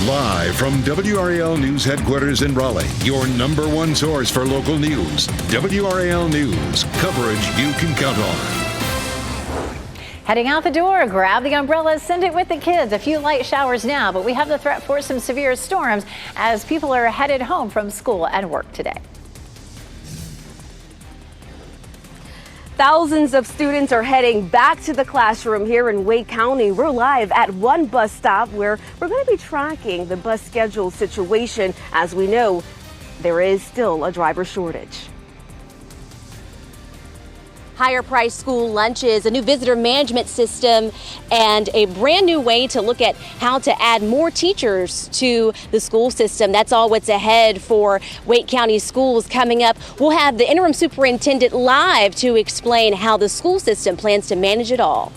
Live from WRAL News Headquarters in Raleigh, your number one source for local news. WRAL News, coverage you can count on. Heading out the door, grab the umbrellas, send it with the kids. A few light showers now, but we have the threat for some severe storms as people are headed home from school and work today. Thousands of students are heading back to the classroom here in Wake County. We're live at one bus stop where we're going to be tracking the bus schedule situation. As we know, there is still a driver shortage. Higher price school lunches, a new visitor management system, and a brand new way to look at how to add more teachers to the school system. That's all what's ahead for Wake County schools coming up. We'll have the interim superintendent live to explain how the school system plans to manage it all.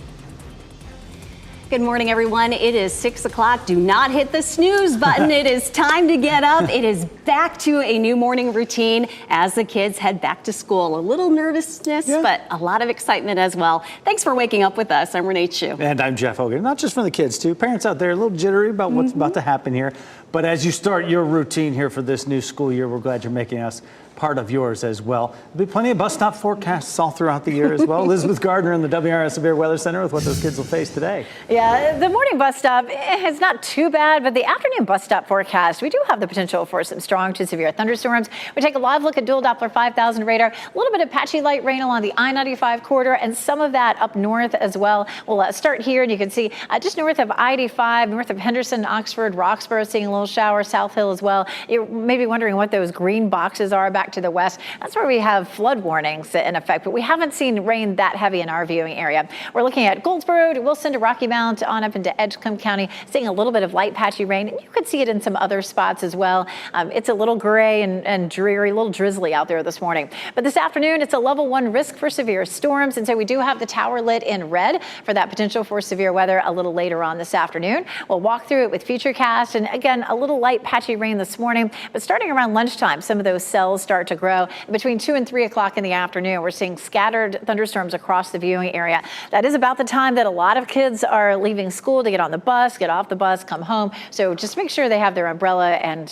Good morning, everyone. It is 6 o'clock. Do not hit the snooze button. It is time to get up. It is back to a new morning routine as the kids head back to school. A little nervousness, but a lot of excitement as well. Thanks for waking up with us. I'm Renee Chu. And I'm Jeff Hogan. Not just for the kids, too. Parents out there a little jittery about what's about to happen here. But as you start your routine here for this new school year, we're glad you're making us part of yours as well. There'll be plenty of bus stop forecasts all throughout the year as well. Elizabeth Gardner in the WRAL Severe Weather Center with what those kids will face today. Yeah, the morning bus stop is not too bad, but the afternoon bus stop forecast, we do have the potential for some strong to severe thunderstorms. We take a live look at dual Doppler 5000 radar, a little bit of patchy light rain along the I-95 corridor and some of that up north as well. We'll start here and you can see just north of I-85, north of Henderson, Oxford, Roxborough, seeing a little shower, South Hill as well. You may be wondering what those green boxes are back to the west. That's where we have flood warnings in effect, but we haven't seen rain that heavy in our viewing area. We're looking at Goldsboro to Wilson to Rocky Mount on up into Edgecombe County, seeing a little bit of light patchy rain. And you could see it in some other spots as well. It's a little gray and dreary, a little drizzly out there this morning. But this afternoon, it's a level 1 risk for severe storms. And so we do have the tower lit in red for that potential for severe weather a little later on this afternoon. We'll walk through it with Futurecast. And again, a little light patchy rain this morning, but starting around lunchtime, some of those cells start to grow. Between 2 and 3 o'clock in the afternoon, we're seeing scattered thunderstorms across the viewing area. That is about the time that a lot of kids are leaving school to get on the bus, get off the bus, come home. So just make sure they have their umbrella and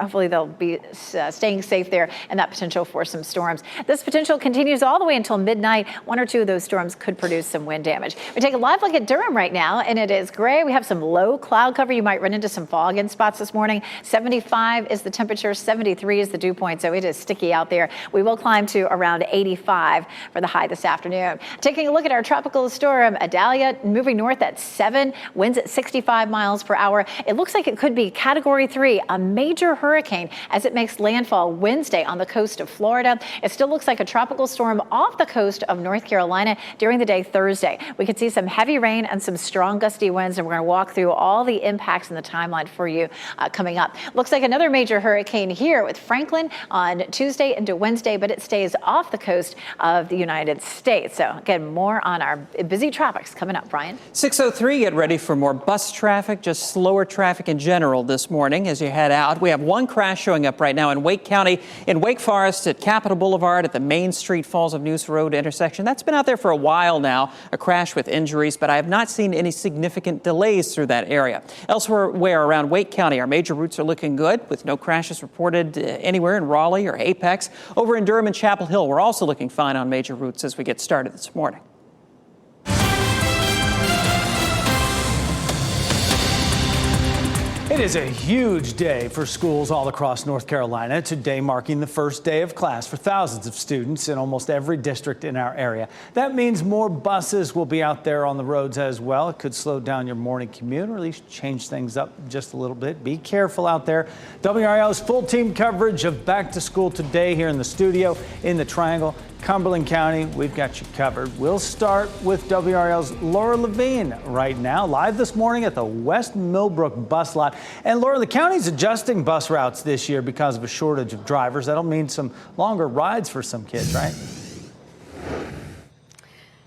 hopefully they'll be staying safe there and that potential for some storms. This potential continues all the way until midnight. 1 or 2 of those storms could produce some wind damage. We take a live look at Durham right now and it is gray. We have some low cloud cover. You might run into some fog in spots this morning. 75 is the temperature, 73 is the dew point. So it is sticky out there. We will climb to around 85 for the high this afternoon. Taking a look at our tropical storm, Idalia, moving north at 7, winds at 65 miles per hour. It looks like it could be Category 3, a major hurricane as it makes landfall Wednesday on the coast of Florida. It still looks like a tropical storm off the coast of North Carolina during the day Thursday. We could see some heavy rain and some strong gusty winds, and we're going to walk through all the impacts in the timeline for you coming up. Looks like another major hurricane here with Franklin on Tuesday into Wednesday, but it stays off the coast of the United States. So again, more on our busy tropics coming up. Brian. 6:03, get ready for more bus traffic, just slower traffic in general this morning as you head out. We have one crash showing up right now in Wake County, in Wake Forest at Capitol Boulevard at the Main Street Falls of Neuse Road intersection. That's been out there for a while now, a crash with injuries, but I have not seen any significant delays through that area. Elsewhere around Wake County, our major routes are looking good with no crashes reported anywhere in Raleigh or Apex. Over in Durham and Chapel Hill, we're also looking fine on major routes as we get started this morning. It is a huge day for schools all across North Carolina, today marking the first day of class for thousands of students in almost every district in our area. That means more buses will be out there on the roads as well. It could slow down your morning commute or at least change things up just a little bit. Be careful out there. WRAL's full team coverage of back to school today here in the studio in the Triangle. Cumberland County, we've got you covered. We'll start with WRAL's Laura Levine right now, live this morning at the West Millbrook bus lot. And Laura, the county's adjusting bus routes this year because of a shortage of drivers. That'll mean some longer rides for some kids, right?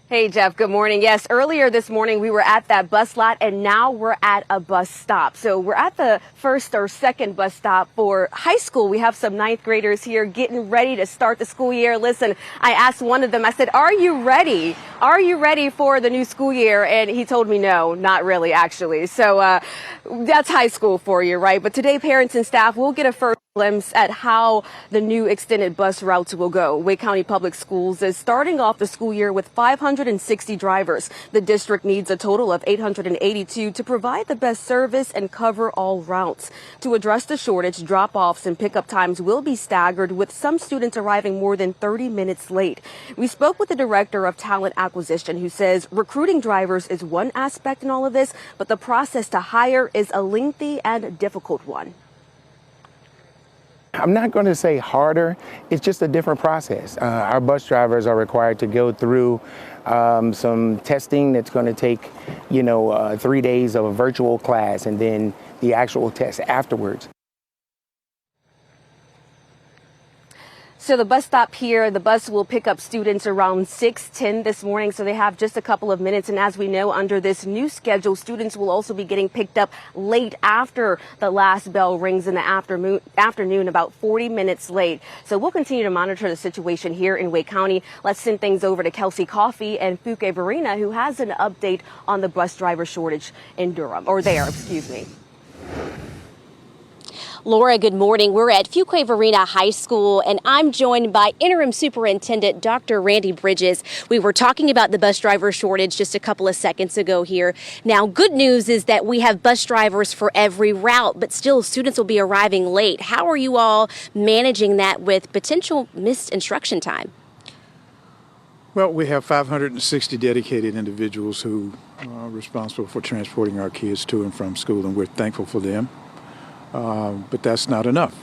Hey, Jeff, good morning. Yes, earlier this morning we were at that bus lot and now we're at a bus stop. So we're at the first or second bus stop for high school. We have some ninth graders here getting ready to start the school year. Listen, I asked one of them, I said, are you ready? are you ready for the new school year? And he told me no, not really, actually. So that's high school for you, right? But today, parents and staff will get a first glimpse at how the new extended bus routes will go. Wake County Public Schools is starting off the school year with 560 drivers. The district needs a total of 882 to provide the best service and cover all routes. To address the shortage, drop-offs and pickup times will be staggered, with some students arriving more than 30 minutes late. We spoke with the director of talent acquisition, who says recruiting drivers is one aspect in all of this, but the process to hire is a lengthy and difficult one. I'm not going to say harder, it's just a different process. Our bus drivers are required to go through some testing that's going to take, 3 days of a virtual class and then the actual test afterwards. So the bus stop here, the bus will pick up students around 6:10 this morning, so they have just a couple of minutes. And as we know, under this new schedule, students will also be getting picked up late after the last bell rings in the afternoon, about 40 minutes late. So we'll continue to monitor the situation here in Wake County. Let's send things over to Kelsey Coffey and Fuke Verena, who has an update on the bus driver shortage in Durham, or there, excuse me. Laura, good morning. We're at Fuquay Verena High School, and I'm joined by Interim Superintendent Dr. Randy Bridges. We were talking about the bus driver shortage just a couple of seconds ago here. Now, good news is that we have bus drivers for every route, but still students will be arriving late. How are you all managing that with potential missed instruction time? Well, we have 560 dedicated individuals who are responsible for transporting our kids to and from school, and we're thankful for them. But that's not enough.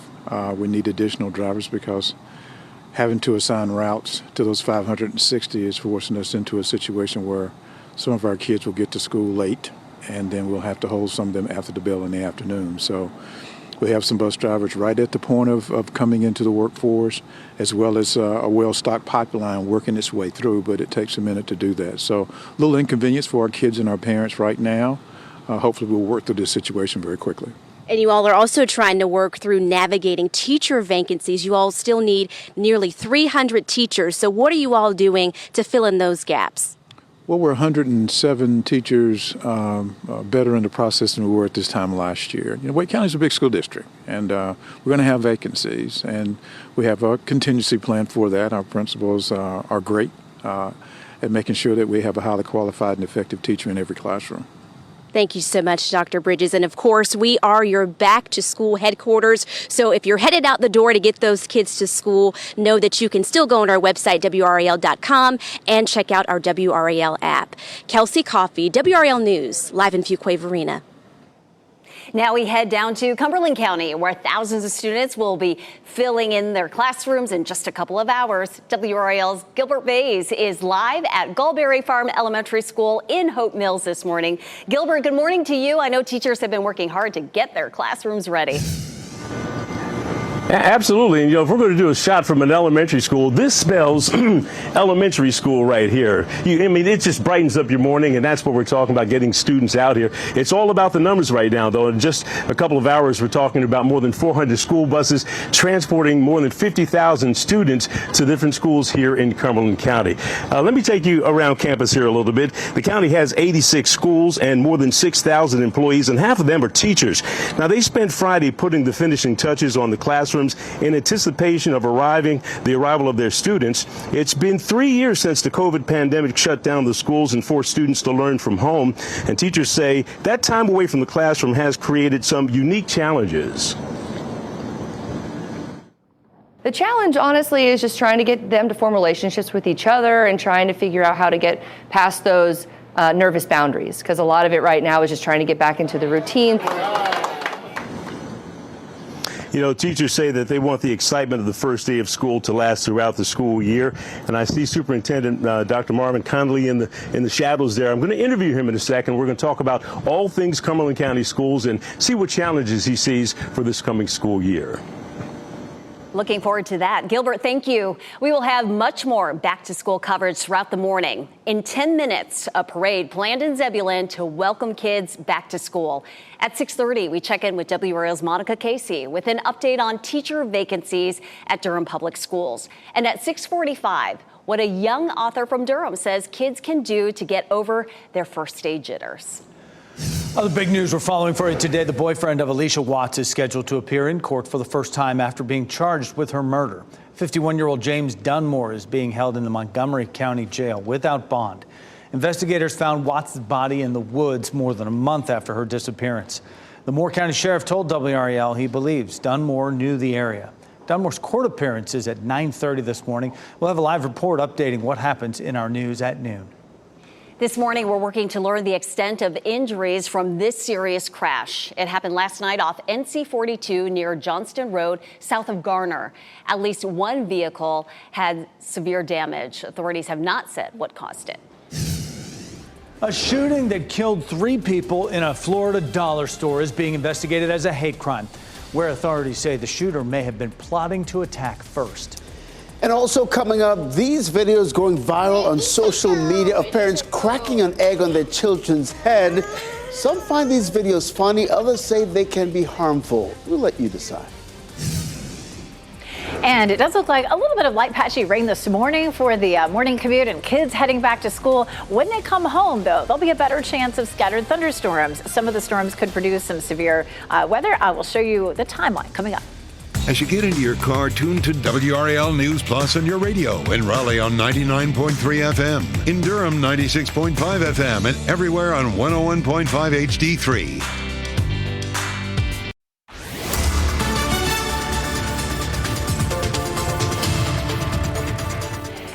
We need additional drivers because having to assign routes to those 560 is forcing us into a situation where some of our kids will get to school late, and then we'll have to hold some of them after the bell in the afternoon. So we have some bus drivers right at the point of coming into the workforce, as well as a well-stocked pipeline working its way through, but it takes a minute to do that. So a little inconvenience for our kids and our parents right now. Hopefully we'll work through this situation very quickly. And you all are also trying to work through navigating teacher vacancies. You all still need nearly 300 teachers. So what are you all doing to fill in those gaps? Well, we're 107 teachers better in the process than we were at this time last year. Wake County is a big school district, and we're going to have vacancies, and we have a contingency plan for that. Our principals are great at making sure that we have a highly qualified and effective teacher in every classroom. Thank you so much, Dr. Bridges. And of course, we are your back to school headquarters. So if you're headed out the door to get those kids to school, know that you can still go on our website, WRAL.com, and check out our WRAL app. Kelsey Coffey, WRAL News, live in Fuquay Verena. Now we head down to Cumberland County, where thousands of students will be filling in their classrooms in just a couple of hours. WRAL's Gilbert Bays is live at Gulberry Farm Elementary School in Hope Mills this morning. Gilbert, good morning to you. I know teachers have been working hard to get their classrooms ready. Absolutely. And, if we're going to do a shot from an elementary school, this spells elementary school right here. It just brightens up your morning, and that's what we're talking about, getting students out here. It's all about the numbers right now, though. In just a couple of hours, we're talking about more than 400 school buses transporting more than 50,000 students to different schools here in Cumberland County. Let me take you around campus here a little bit. The county has 86 schools and more than 6,000 employees, and half of them are teachers. Now, they spent Friday putting the finishing touches on the classrooms in anticipation of the arrival of their students. It's been 3 years since the COVID pandemic shut down the schools and forced students to learn from home. And teachers say that time away from the classroom has created some unique challenges. The challenge, honestly, is just trying to get them to form relationships with each other and trying to figure out how to get past those nervous boundaries, because a lot of it right now is just trying to get back into the routine. Teachers say that they want the excitement of the first day of school to last throughout the school year. And I see Superintendent Dr. Marvin Connolly in the shadows there. I'm going to interview him in a second. We're going to talk about all things Cumberland County schools and see what challenges he sees for this coming school year. Looking forward to that. Gilbert, thank you. We will have much more back-to-school coverage throughout the morning. In 10 minutes, a parade planned in Zebulon to welcome kids back to school. At 6:30, we check in with WRAL's Monica Casey with an update on teacher vacancies at Durham Public Schools. And at 6:45, what a young author from Durham says kids can do to get over their first day jitters. Other big news we're following for you today. The boyfriend of Alicia Watts is scheduled to appear in court for the first time after being charged with her murder. 51-year-old James Dunmore is being held in the Montgomery County Jail without bond. Investigators found Watts' body in the woods more than a month after her disappearance. The Moore County Sheriff told WRAL he believes Dunmore knew the area. Dunmore's court appearance is at 9:30 this morning. We'll have a live report updating what happens in our news at noon. This morning, we're working to learn the extent of injuries from this serious crash. It happened last night off NC 42 near Johnston Road, south of Garner. At least one vehicle had severe damage. Authorities have not said what caused it. A shooting that killed 3 people in a Florida dollar store is being investigated as a hate crime, where authorities say the shooter may have been plotting to attack first. And also coming up, these videos going viral on social media of parents cracking an egg on their children's head. Some find these videos funny, others say they can be harmful. We'll let you decide. And it does look like a little bit of light patchy rain this morning for the morning commute and kids heading back to school. When they come home, though, there'll be a better chance of scattered thunderstorms. Some of the storms could produce some severe weather. I will show you the timeline coming up. As you get into your car, tune to WRAL News Plus on your radio. In Raleigh on 99.3 FM. In Durham, 96.5 FM. And everywhere on 101.5 HD3.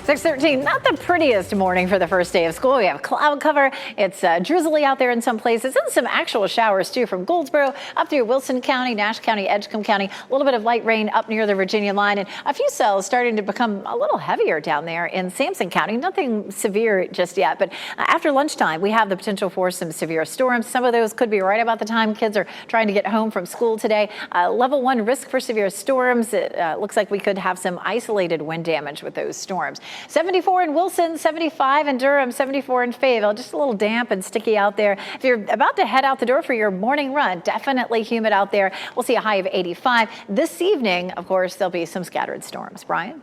6:13, not the prettiest morning for the first day of school. We have cloud cover. It's drizzly out there in some places, and some actual showers too, from Goldsboro up through Wilson County, Nash County, Edgecombe County. A little bit of light rain up near the Virginia line, and a few cells starting to become a little heavier down there in Sampson County. Nothing severe just yet, but after lunchtime, we have the potential for some severe storms. Some of those could be right about the time kids are trying to get home from school today. Level 1 risk for severe storms. It looks like we could have some isolated wind damage with those storms. 74 in Wilson, 75 in Durham, 74 in Fayetteville. Just a little damp and sticky out there. If you're about to head out the door for your morning run, definitely humid out there. We'll see a high of 85. This evening, of course, there'll be some scattered storms. Brian?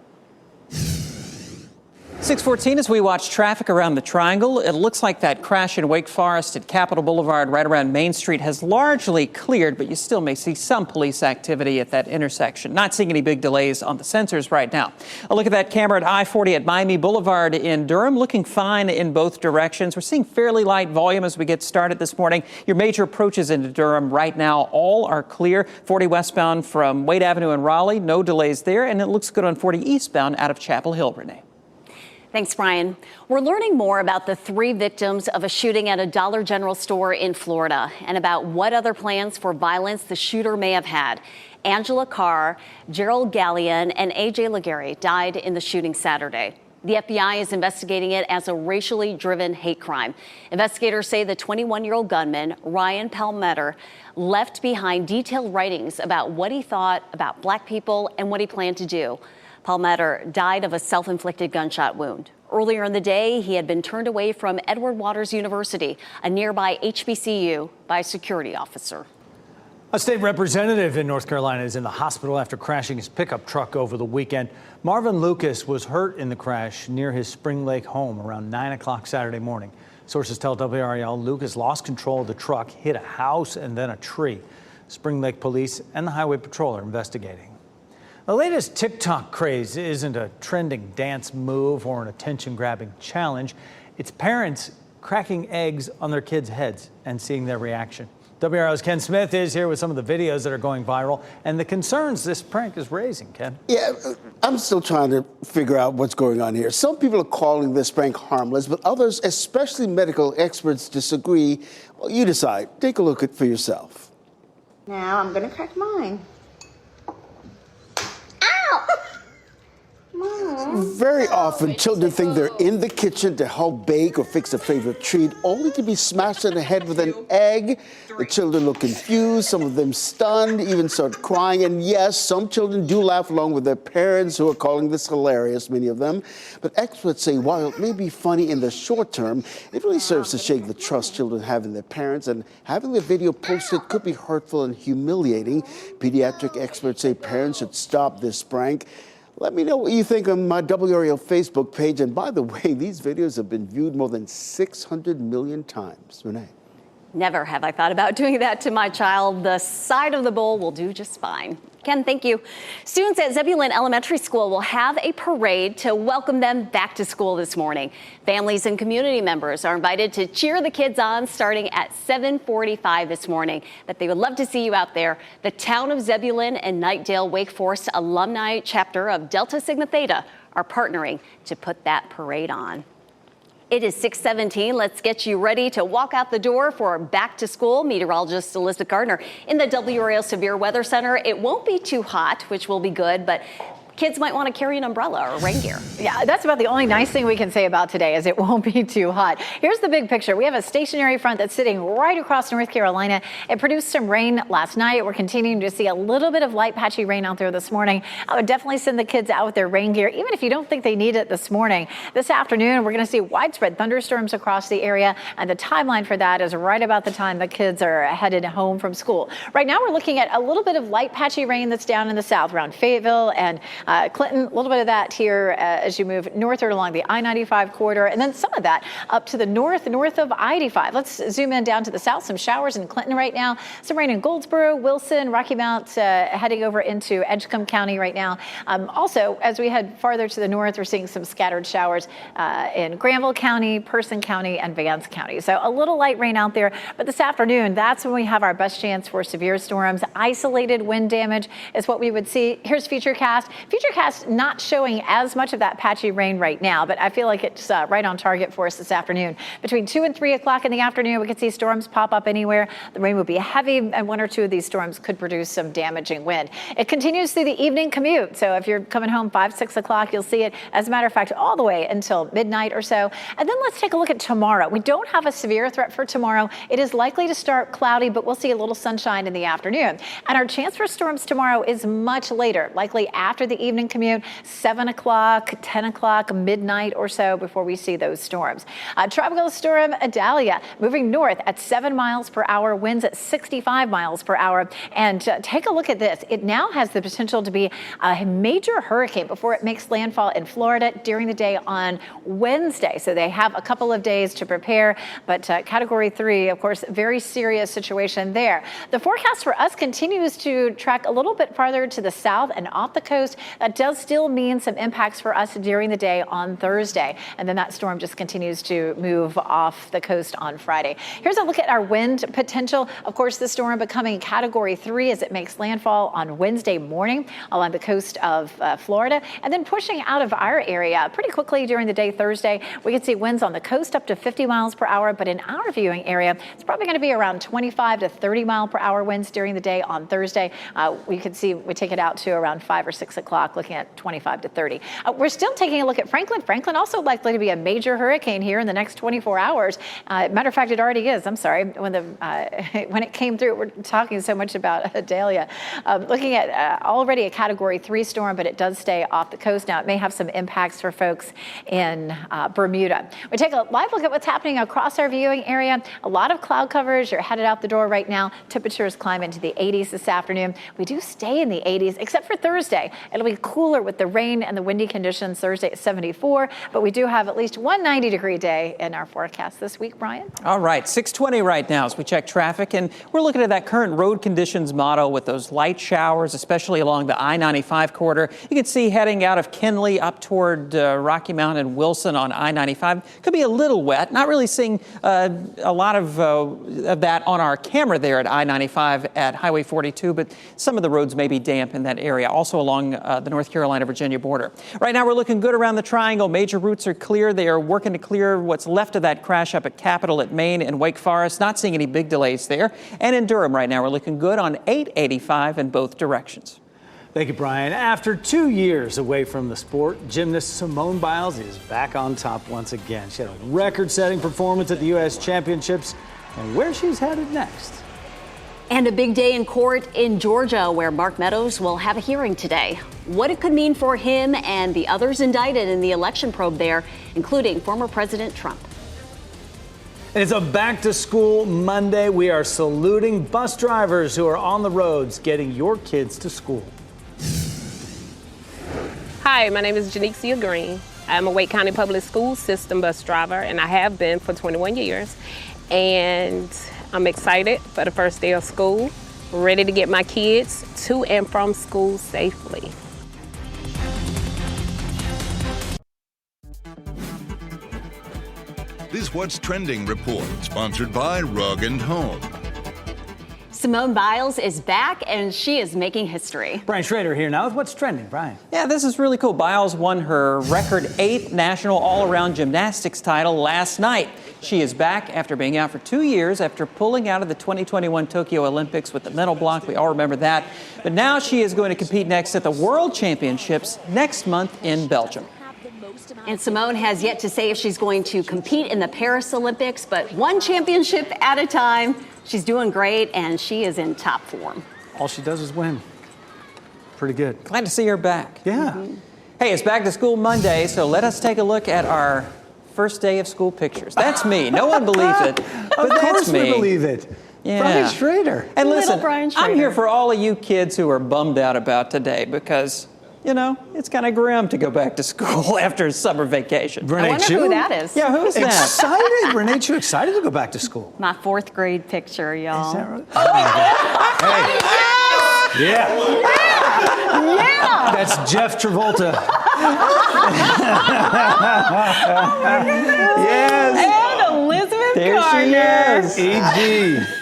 6:14 as we watch traffic around the Triangle. It looks like that crash in Wake Forest at Capitol Boulevard right around Main Street has largely cleared, but you still may see some police activity at that intersection. Not seeing any big delays on the sensors right now. A look at that camera at I-40 at Miami Boulevard in Durham, looking fine in both directions. We're seeing fairly light volume as we get started this morning. Your major approaches into Durham right now all are clear. 40 westbound from Wade Avenue in Raleigh, no delays there, and it looks good on 40 eastbound out of Chapel Hill. Renee. Thanks, Brian. We're learning more about the 3 victims of a shooting at a Dollar General store in Florida and about what other plans for violence the shooter may have had. Angela Carr, Gerald Gallion, and A.J. Legary died in the shooting Saturday. The FBI is investigating it as a racially driven hate crime. Investigators say the 21-year-old gunman, Ryan Palmeter, left behind detailed writings about what he thought about black people and what he planned to do. Palmeter died of a self-inflicted gunshot wound. Earlier in the day, he had been turned away from Edward Waters University, a nearby HBCU, by a security officer. A state representative in North Carolina is in the hospital after crashing his pickup truck over the weekend. Marvin Lucas was hurt in the crash near his Spring Lake home around 9 o'clock Saturday morning. Sources tell WRAL Lucas lost control of the truck, hit a house and then a tree. Spring Lake police and the Highway Patrol are investigating. The latest TikTok craze isn't a trending dance move or an attention-grabbing challenge. It's parents cracking eggs on their kids' heads and seeing their reaction. WRAL's Ken Smith is here with some of the videos that are going viral and the concerns this prank is raising. Ken? Yeah, I'm still trying to figure out what's going on here. Some people are calling this prank harmless, but others, especially medical experts, disagree. Well, you decide. Take a look at it for yourself. Now I'm going to crack mine. Very often, children think they're in the kitchen to help bake or fix a favorite treat, only to be smashed in the head with an egg. The children look confused, some of them stunned, even start crying. And yes, some children do laugh along with their parents, who are calling this hilarious, many of them. But experts say while it may be funny in the short term, it really serves to shake the trust children have in their parents. And having the video posted could be hurtful and humiliating. Pediatric experts say parents should stop this prank. Let me know what you think on my WRAL Facebook page. And by the way, these videos have been viewed more than 600 million times. Renee. Never have I thought about doing that to my child. The side of the bowl will do just fine. Ken, thank you. Students at Zebulon Elementary School will have a parade to welcome them back to school this morning. Families and community members are invited to cheer the kids on starting at 7:45 this morning. But they would love to see you out there. The town of Zebulon and Knightdale Wake Forest alumni chapter of Delta Sigma Theta are partnering to put that parade on. It is 6:17. Let's get you ready to walk out the door for back to school. Meteorologist Elizabeth Gardner in the WRAL Severe Weather Center. It won't be too hot, which will be good, but kids might want to carry an umbrella or rain gear. Yeah, that's about the only nice thing we can say about today is it won't be too hot. Here's the big picture. We have a stationary front that's sitting right across North Carolina. It produced some rain last night. We're continuing to see a little bit of light patchy rain out there this morning. I would definitely send the kids out with their rain gear, even if you don't think they need it this morning. This afternoon, we're going to see widespread thunderstorms across the area, and the timeline for that is right about the time the kids are headed home from school. Right now, we're looking at a little bit of light patchy rain that's down in the south around Fayetteville and Clinton, a little bit of that here as you move northward along the I-95 corridor, and then some of that up to the north of I-85. Let's zoom in down to the south. Some showers in Clinton right now. Some rain in Goldsboro, Wilson, Rocky Mount, heading over into Edgecombe County right now. Also, as we head farther to the north, we're seeing some scattered showers in Granville County, Person County, and Vance County. So a little light rain out there, but this afternoon, that's when we have our best chance for severe storms. Isolated wind damage is what we would see. Here's Futurecast. Futurecast not showing as much of that patchy rain right now, but I feel like it's right on target for us this afternoon. Between 2 and 3 o'clock in the afternoon, we could see storms pop up anywhere. The rain will be heavy, and one or two of these storms could produce some damaging wind. It continues through the evening commute, so if you're coming home 5, 6 o'clock, you'll see it, as a matter of fact, all the way until midnight or so. And then let's take a look at tomorrow. We don't have a severe threat for tomorrow. It is likely to start cloudy, but we'll see a little sunshine in the afternoon. And our chance for storms tomorrow is much later, likely after the evening commute, 7 o'clock, 10 o'clock, midnight or so before we see those storms. Tropical storm Idalia moving north at 7 miles per hour, winds at 65 miles per hour. And take a look at this. It now has the potential to be a major hurricane before it makes landfall in Florida during the day on Wednesday. So they have a couple of days to prepare, but Category 3, of course, very serious situation there. The forecast for us continues to track a little bit farther to the south and off the coast. That does still mean some impacts for us during the day on Thursday. And then that storm just continues to move off the coast on Friday. Here's a look at our wind potential. Of course, the storm becoming Category 3 as it makes landfall on Wednesday morning along the coast of Florida, and then pushing out of our area pretty quickly during the day Thursday. We can see winds on the coast up to 50 miles per hour, but in our viewing area, it's probably going to be around 25 to 30 mile per hour winds during the day on Thursday. We can see we take it out to around 5 or 6 o'clock, looking at 25 to 30. We're still taking a look at Franklin. Franklin also likely to be a major hurricane here in the next 24 hours. Matter of fact, it already is. I'm sorry. When it came through, we're talking so much about Idalia. Looking at already a Category 3 storm, but it does stay off the coast. Now, it may have some impacts for folks in Bermuda. We take a live look at what's happening across our viewing area. A lot of cloud coverage. You're headed out the door right now. Temperatures climb into the 80s this afternoon. We do stay in the 80s, except for Thursday. It'll be cooler with the rain and the windy conditions. Thursday at 74, but we do have at least one 90-degree day in our forecast this week, Brian. All right, 6:20 right now as we check traffic, and we're looking at that current road conditions model with those light showers, especially along the I-95 corridor. You can see heading out of Kinley up toward Rocky Mount and Wilson on I-95. Could be a little wet. Not really seeing a lot of that on our camera there at I-95 at Highway 42, but some of the roads may be damp in that area, also along the North Carolina-Virginia border. Right now, we're looking good around the Triangle. Major routes are clear. They are working to clear what's left of that crash up at Capitol at Main and Wake Forest. Not seeing any big delays there. And in Durham right now, we're looking good on 885 in both directions. Thank you, Brian. After 2 years away from the sport, gymnast Simone Biles is back on top once again. She had a record-setting performance at the U.S. Championships, and where she's headed next. And a big day in court in Georgia, where Mark Meadows will have a hearing today. What it could mean for him and the others indicted in the election probe there, including former President Trump. It's a back-to-school Monday. We are saluting bus drivers who are on the roads getting your kids to school. Hi, Hi, my name is Janixia Green. I'm a Wake County Public School System bus driver, and I have been for 21 years. And I'm excited for the first day of school, ready to get my kids to and from school safely. This What's Trending report, sponsored by Rug & Home. Simone Biles is back, and she is making history. Brian Schrader here now with What's Trending. Brian. Yeah, this is really cool. Biles won her record 8th national all-around gymnastics title last night. She is back after being out for 2 years after pulling out of the 2021 Tokyo Olympics with the medal block. We all remember that. But now she is going to compete next at the World Championships next month in Belgium. And Simone has yet to say if she's going to compete in the Paris Olympics, but one championship at a time. She's doing great, and she is in top form. All she does is win. Pretty good. Glad to see her back. Yeah. Hey, it's Back to School Monday, so let us take a look at our first day of school pictures. That's me. No one believes it, but Of that's course me. we believe it. Yeah. Brian Schrader. And listen, Brian Schrader. I'm here for all of you kids who are bummed out about today because, you know, it's kind of grim to go back to school after summer vacation. Renee I wonder Chu? who that is. Yeah, who's that? Excited. Renee Chu excited to go back to school. My 4th grade picture, y'all. Is that right? Oh my God. Hey. Yeah. Yeah! That's Jeff Travolta. Yes. And Elizabeth There Gardner. she is.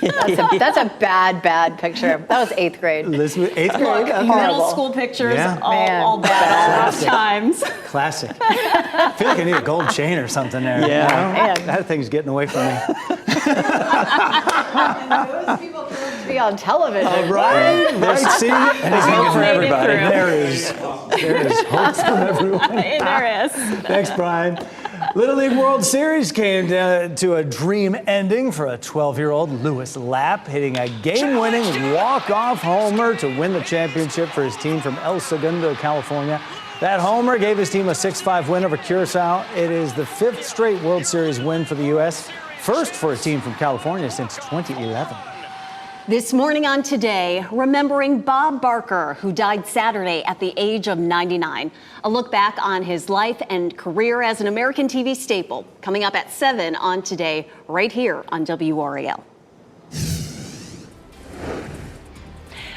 E.G. That's a bad picture. That was 8th grade. Elizabeth, 8th grade. That's Middle horrible. school pictures, Yeah. all bad, rough times. Classic. I feel like I need a gold chain or something there. Yeah. You know? That thing's getting away from me. Those people deserve to be on television. Right? See? And it's hope not for for everybody. There is hope for everyone. There is. Thanks, Brian. Little League World Series came to a dream ending for a 12-year-old Lewis Lapp, hitting a game-winning walk-off homer to win the championship for his team from El Segundo, California. That homer gave his team a 6-5 win over Curacao. It is the 5th straight World Series win for the U.S., first for a team from California since 2011. This morning on Today, remembering Bob Barker, who died Saturday at the age of 99. A look back on his life and career as an American TV staple, coming up at 7 on Today, right here on WRAL.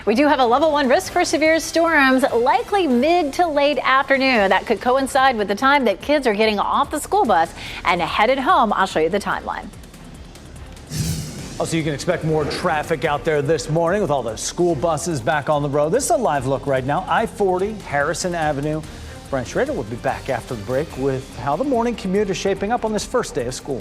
We do have a level 1 risk for severe storms, likely mid to late afternoon. That could coincide with the time that kids are getting off the school bus and headed home. I'll show you the timeline. Also, you can expect more traffic out there this morning with all the school buses back on the road. This is a live look right now. I-40, Harrison Avenue. Brian Schrader will be back after the break with how the morning commute is shaping up on this first day of school.